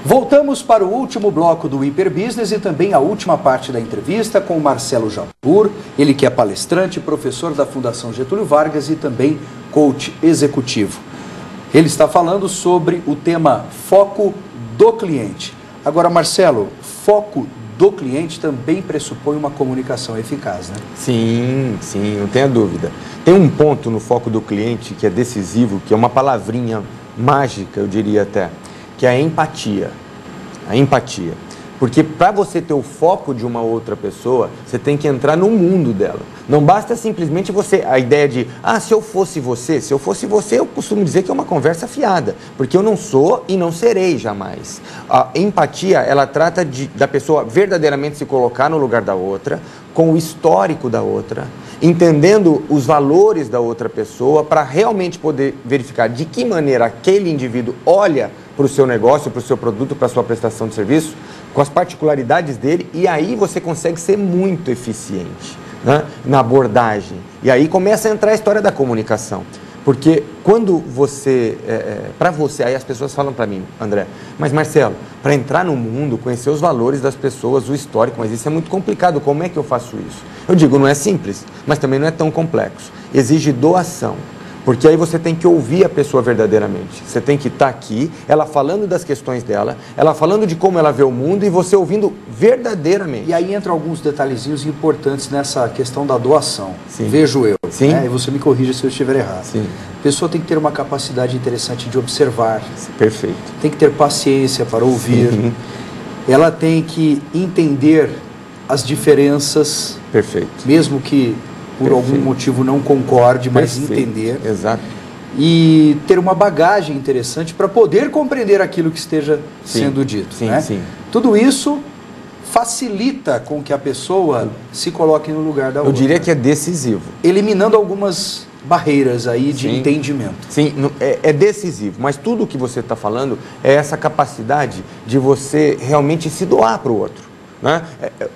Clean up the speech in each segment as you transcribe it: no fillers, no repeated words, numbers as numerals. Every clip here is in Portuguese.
Voltamos para o último bloco do Hiper Business e também a última parte da entrevista com o Marcelo Japur, ele que é palestrante, professor da Fundação Getúlio Vargas e também coach executivo. Ele está falando sobre o tema foco do cliente. Agora, Marcelo, foco do cliente também pressupõe uma comunicação eficaz, né? Sim, não tenha dúvida. Tem um ponto no foco do cliente que é decisivo, que é uma palavrinha mágica, eu diria até, que é a empatia. A empatia. Porque para você ter o foco de uma outra pessoa, você tem que entrar no mundo dela. Não basta simplesmente a ideia de, se eu fosse você, eu costumo dizer que é uma conversa fiada, porque eu não sou e não serei jamais. A empatia, ela trata da pessoa verdadeiramente se colocar no lugar da outra, com o histórico da outra, entendendo os valores da outra pessoa, para realmente poder verificar de que maneira aquele indivíduo olha para o seu negócio, para o seu produto, para a sua prestação de serviço, com as particularidades dele, e aí você consegue ser muito eficiente, né, na abordagem. E aí começa a entrar a história da comunicação. Porque quando aí as pessoas falam para mim, André, mas Marcelo, para entrar no mundo, conhecer os valores das pessoas, o histórico, mas isso é muito complicado, como é que eu faço isso? Eu digo, não é simples, mas também não é tão complexo. Exige doação. Porque aí você tem que ouvir a pessoa verdadeiramente. Você tem que estar aqui, ela falando das questões dela, ela falando de como ela vê o mundo e você ouvindo verdadeiramente. E aí entram alguns detalhezinhos importantes nessa questão da doação. Sim. Vejo eu. Sim. Né? E você me corrija se eu estiver errado. Sim. A pessoa tem que ter uma capacidade interessante de observar. Perfeito. Tem que ter paciência para ouvir. Sim. Ela tem que entender as diferenças. Perfeito. Mesmo que por algum motivo não concorde, mas entender. Exato. E ter uma bagagem interessante para poder compreender aquilo que esteja sendo dito. Sim, né? sim. Tudo isso facilita com que a pessoa se coloque no lugar da outra. Eu diria que é decisivo. Eliminando algumas barreiras aí de entendimento. Sim, é decisivo, mas tudo o que você está falando é essa capacidade de você realmente se doar para o outro. Né?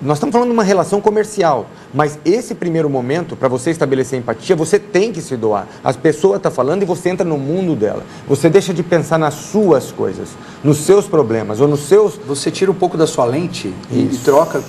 Nós estamos falando de uma relação comercial, mas esse primeiro momento, para você estabelecer empatia, você tem que se doar. As pessoas estão falando e você entra no mundo dela. Você deixa de pensar nas suas coisas, nos seus problemas ou nos seus... Você tira um pouco da sua lente e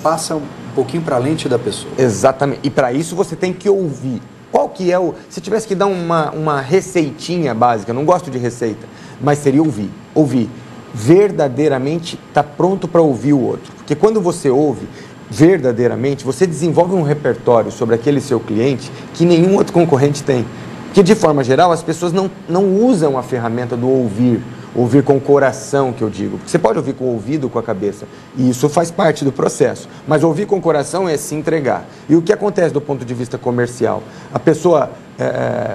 passa um pouquinho para a lente da pessoa. Exatamente. E para isso você tem que ouvir. Qual que é o... Se tivesse que dar uma receitinha básica, não gosto de receita, mas seria ouvir. Ouvir. Verdadeiramente está pronto para ouvir o outro. Porque quando você ouve verdadeiramente, você desenvolve um repertório sobre aquele seu cliente que nenhum outro concorrente tem. Que, de forma geral, as pessoas não usam a ferramenta do ouvir com o coração, que eu digo. Você pode ouvir com o ouvido, com a cabeça, e isso faz parte do processo. Mas ouvir com o coração é se entregar. E o que acontece do ponto de vista comercial? A pessoa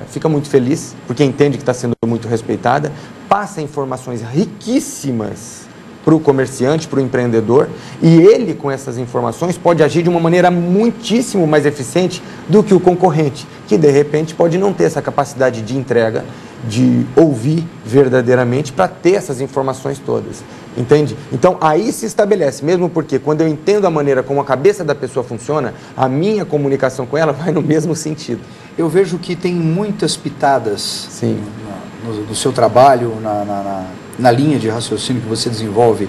fica muito feliz, porque entende que está sendo muito respeitada, passa informações riquíssimas para o comerciante, para o empreendedor, e ele, com essas informações, pode agir de uma maneira muitíssimo mais eficiente do que o concorrente, que, de repente, pode não ter essa capacidade de entrega, de ouvir verdadeiramente para ter essas informações todas, entende? Então, aí se estabelece, mesmo porque quando eu entendo a maneira como a cabeça da pessoa funciona, a minha comunicação com ela vai no mesmo sentido. Eu vejo que tem muitas pitadas no seu trabalho, na linha de raciocínio que você desenvolve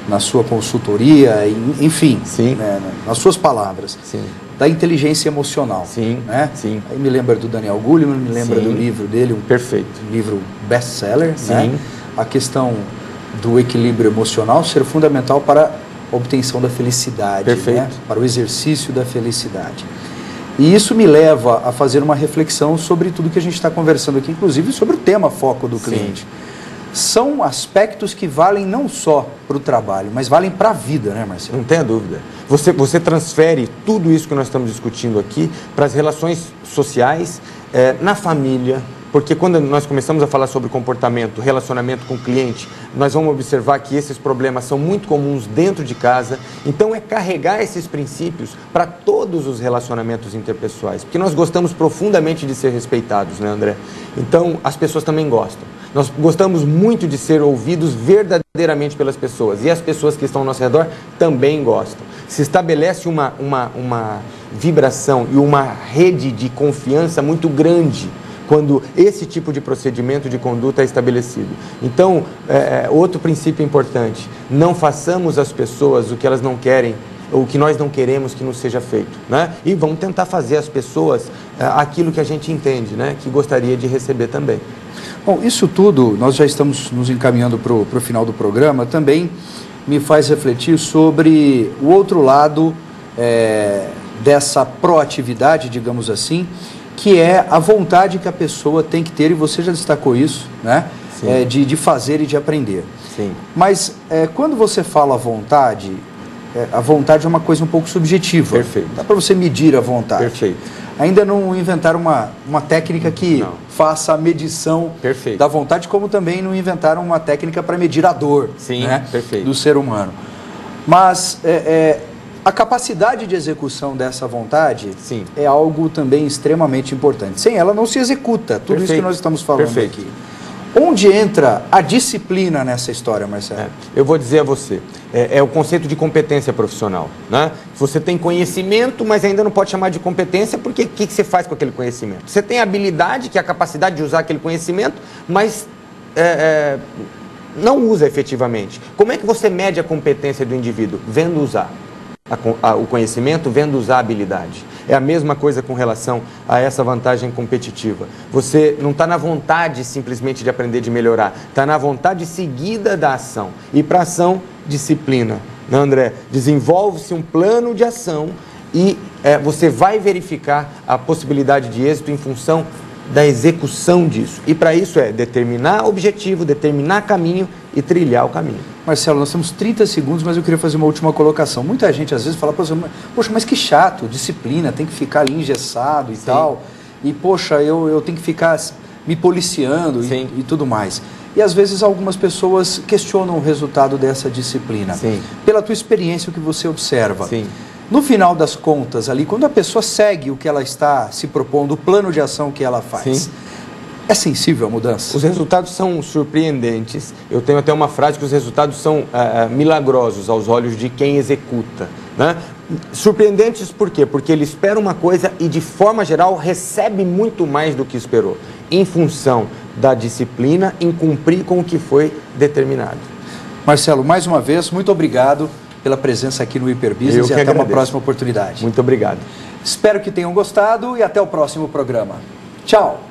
na sua consultoria, enfim, né, nas suas palavras. Sim. Da inteligência emocional. Sim, né? sim. Aí me lembra do Daniel Goleman, me lembra do livro dele, um livro best-seller, né? A questão do equilíbrio emocional ser fundamental para a obtenção da felicidade, né? Para o exercício da felicidade. E isso me leva a fazer uma reflexão sobre tudo que a gente está conversando aqui, inclusive sobre o tema foco do cliente. São aspectos que valem não só para o trabalho, mas valem para a vida, né, Marcelo? Não tenha dúvida. Você transfere tudo isso que nós estamos discutindo aqui para as relações sociais, na família, porque quando nós começamos a falar sobre comportamento, relacionamento com o cliente, nós vamos observar que esses problemas são muito comuns dentro de casa. Então é carregar esses princípios para todos os relacionamentos interpessoais, porque nós gostamos profundamente de ser respeitados, né, André? Então as pessoas também gostam. Nós gostamos muito de ser ouvidos verdadeiramente pelas pessoas, e as pessoas que estão ao nosso redor também gostam. Se estabelece uma vibração e uma rede de confiança muito grande quando esse tipo de procedimento de conduta é estabelecido. Então, outro princípio importante, não façamos às pessoas o que elas não querem, o que nós não queremos que nos seja feito, né? E vamos tentar fazer às pessoas aquilo que a gente entende, né? Que gostaria de receber também. Bom, isso tudo, nós já estamos nos encaminhando para o final do programa, também me faz refletir sobre o outro lado dessa proatividade, digamos assim, que é a vontade que a pessoa tem que ter, e você já destacou isso, né? De fazer e de aprender. Sim. Mas quando você fala vontade, a vontade é uma coisa um pouco subjetiva. Perfeito. Dá para você medir a vontade. Perfeito. Ainda não inventaram uma técnica que faça a medição da vontade, como também não inventaram uma técnica para medir a dor, sim, né, perfeito, do ser humano. Mas a capacidade de execução dessa vontade, sim, é algo também extremamente importante. Sem ela não se executa tudo, perfeito, isso que nós estamos falando, perfeito, aqui. Onde entra a disciplina nessa história, Marcelo? Eu vou dizer a você, é o conceito de competência profissional, né? Você tem conhecimento, mas ainda não pode chamar de competência, porque o que você faz com aquele conhecimento? Você tem habilidade, que é a capacidade de usar aquele conhecimento, mas não usa efetivamente. Como é que você mede a competência do indivíduo? Vendo usar o conhecimento, vendo usar a habilidade. É a mesma coisa com relação a essa vantagem competitiva. Você não está na vontade simplesmente de aprender, de melhorar. Está na vontade seguida da ação. E para ação, disciplina. Não, André? Desenvolve-se um plano de ação e você vai verificar a possibilidade de êxito em função da execução disso. E para isso determinar objetivo, determinar caminho e trilhar o caminho. Marcelo, nós temos 30 segundos, mas eu queria fazer uma última colocação. Muita gente às vezes fala, poxa, mas que chato, disciplina, tem que ficar ali engessado e sim, tal. E, poxa, eu tenho que ficar me policiando e tudo mais. E às vezes algumas pessoas questionam o resultado dessa disciplina. Sim. Pela tua experiência, o que você observa. Sim. No final das contas, ali, quando a pessoa segue o que ela está se propondo, o plano de ação que ela faz, sim, é sensível à mudança? Os resultados são surpreendentes. Eu tenho até uma frase que os resultados são milagrosos aos olhos de quem executa, né? Surpreendentes por quê? Porque ele espera uma coisa e, de forma geral, recebe muito mais do que esperou, em função da disciplina em cumprir com o que foi determinado. Marcelo, mais uma vez, muito obrigado pela presença aqui no Hiperbusiness e até uma próxima oportunidade. Muito obrigado. Espero que tenham gostado e até o próximo programa. Tchau!